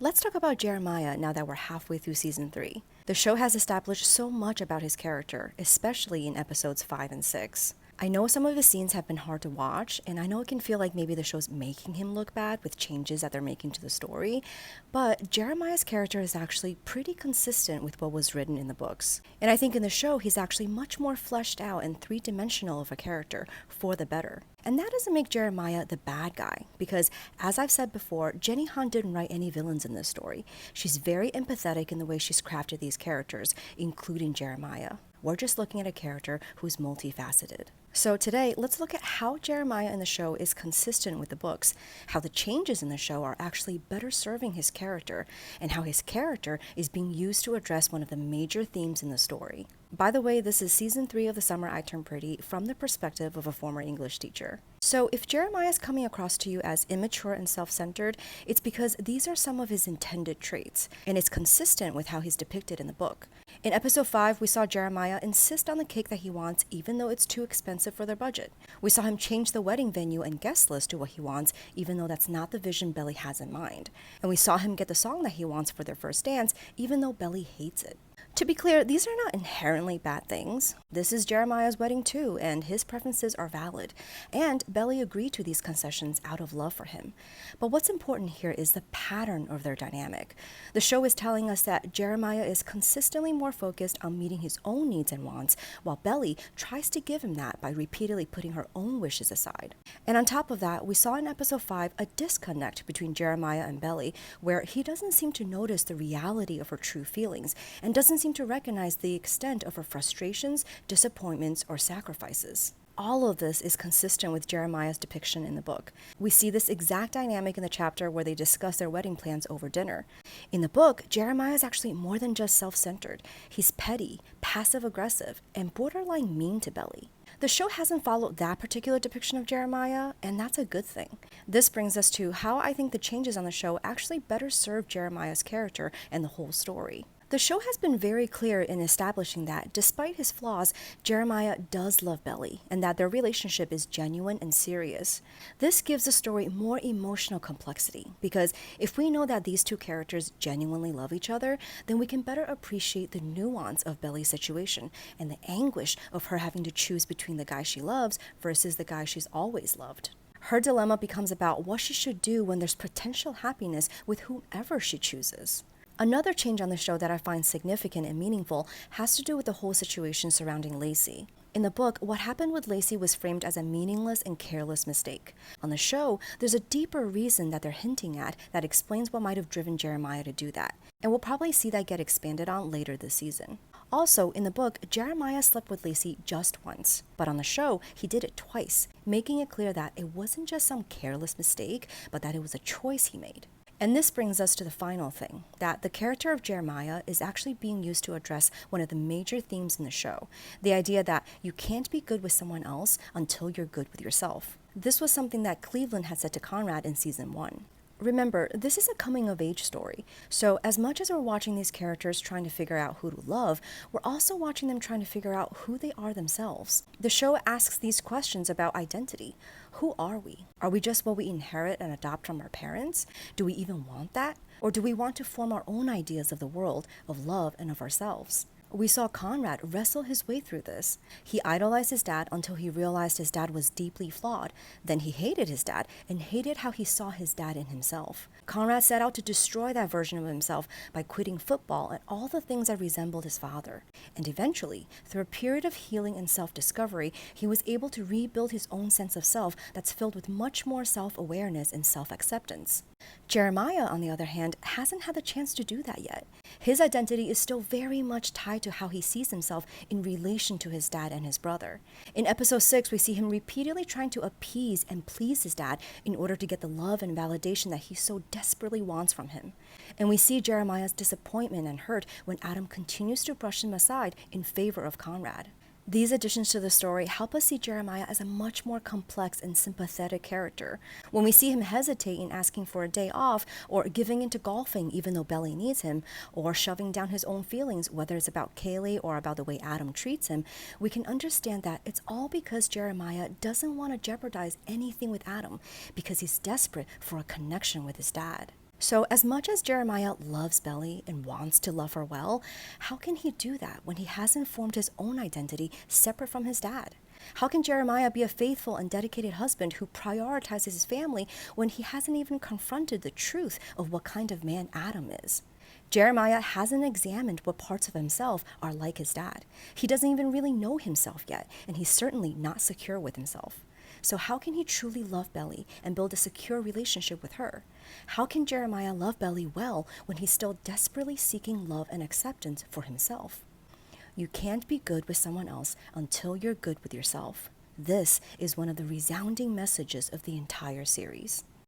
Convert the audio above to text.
Let's talk about Jeremiah now that we're halfway through season 3. The show has established so much about his character, especially in episodes 5 and 6. I know some of his scenes have been hard to watch, and I know it can feel like maybe the show's making him look bad with changes that they're making to the story, but Jeremiah's character is actually pretty consistent with what was written in the books. And I think in the show, he's actually much more fleshed out and three-dimensional of a character, for the better. And that doesn't make Jeremiah the bad guy, because as I've said before, Jenny Han didn't write any villains in this story. She's very empathetic in the way she's crafted these characters, including Jeremiah. We're just looking at a character who's multifaceted. So today, let's look at how Jeremiah in the show is consistent with the books, how the changes in the show are actually better serving his character, and how his character is being used to address one of the major themes in the story. By the way, this is season 3 of The Summer I Turned Pretty from the perspective of a former English teacher. So if Jeremiah is coming across to you as immature and self-centered, it's because these are some of his intended traits, and it's consistent with how he's depicted in the book. In episode 5, we saw Jeremiah insist on the cake that he wants even though it's too expensive for their budget. We saw him change the wedding venue and guest list to what he wants even though that's not the vision Belly has in mind. And we saw him get the song that he wants for their first dance even though Belly hates it. To be clear, these are not inherently bad things. This is Jeremiah's wedding too, and his preferences are valid. And Belly agreed to these concessions out of love for him. But what's important here is the pattern of their dynamic. The show is telling us that Jeremiah is consistently more focused on meeting his own needs and wants, while Belly tries to give him that by repeatedly putting her own wishes aside. And on top of that, we saw in episode 5 a disconnect between Jeremiah and Belly, where he doesn't seem to notice the reality of her true feelings, and doesn't seem to recognize the extent of her frustrations, disappointments, or sacrifices. All of this is consistent with Jeremiah's depiction in the book. We see this exact dynamic in the chapter where they discuss their wedding plans over dinner. In the book, Jeremiah is actually more than just self-centered. He's petty, passive-aggressive, and borderline mean to Belly. The show hasn't followed that particular depiction of Jeremiah, and that's a good thing. This brings us to how I think the changes on the show actually better serve Jeremiah's character and the whole story. The show has been very clear in establishing that, despite his flaws, Jeremiah does love Belly, and that their relationship is genuine and serious. This gives the story more emotional complexity, because if we know that these two characters genuinely love each other, then we can better appreciate the nuance of Belly's situation, and the anguish of her having to choose between the guy she loves versus the guy she's always loved. Her dilemma becomes about what she should do when there's potential happiness with whomever she chooses. Another change on the show that I find significant and meaningful has to do with the whole situation surrounding Lacey. In the book, what happened with Lacey was framed as a meaningless and careless mistake. On the show, there's a deeper reason that they're hinting at that explains what might have driven Jeremiah to do that, and we'll probably see that get expanded on later this season. Also, in the book, Jeremiah slept with Lacey just once, but on the show, he did it twice, making it clear that it wasn't just some careless mistake, but that it was a choice he made. And this brings us to the final thing, that the character of Jeremiah is actually being used to address one of the major themes in the show, the idea that you can't be good with someone else until you're good with yourself. This was something that Cleveland had said to Conrad in season 1. Remember, this is a coming-of-age story, so as much as we're watching these characters trying to figure out who to love, we're also watching them trying to figure out who they are themselves. The show asks these questions about identity. Who are we? Are we just what we inherit and adopt from our parents? Do we even want that? Or do we want to form our own ideas of the world, of love, and of ourselves? We saw Conrad wrestle his way through this. He idolized his dad until he realized his dad was deeply flawed. Then he hated his dad and hated how he saw his dad in himself. Conrad set out to destroy that version of himself by quitting football and all the things that resembled his father. And eventually, through a period of healing and self-discovery, he was able to rebuild his own sense of self that's filled with much more self-awareness and self-acceptance. Jeremiah, on the other hand, hasn't had the chance to do that yet. His identity is still very much tied to how he sees himself in relation to his dad and his brother. In episode 6, we see him repeatedly trying to appease and please his dad in order to get the love and validation that he so desperately wants from him. And we see Jeremiah's disappointment and hurt when Adam continues to brush him aside in favor of Conrad. These additions to the story help us see Jeremiah as a much more complex and sympathetic character. When we see him hesitate in asking for a day off, or giving into golfing even though Belly needs him, or shoving down his own feelings, whether it's about Kaylee or about the way Adam treats him, we can understand that it's all because Jeremiah doesn't want to jeopardize anything with Adam, because he's desperate for a connection with his dad. So, as much as Jeremiah loves Belly and wants to love her well, how can he do that when he hasn't formed his own identity separate from his dad? How can Jeremiah be a faithful and dedicated husband who prioritizes his family when he hasn't even confronted the truth of what kind of man Adam is? Jeremiah hasn't examined what parts of himself are like his dad. He doesn't even really know himself yet, and he's certainly not secure with himself. So, how can he truly love Belly and build a secure relationship with her? How can Jeremiah love Belly well when he's still desperately seeking love and acceptance for himself? You can't be good with someone else until you're good with yourself. This is one of the resounding messages of the entire series.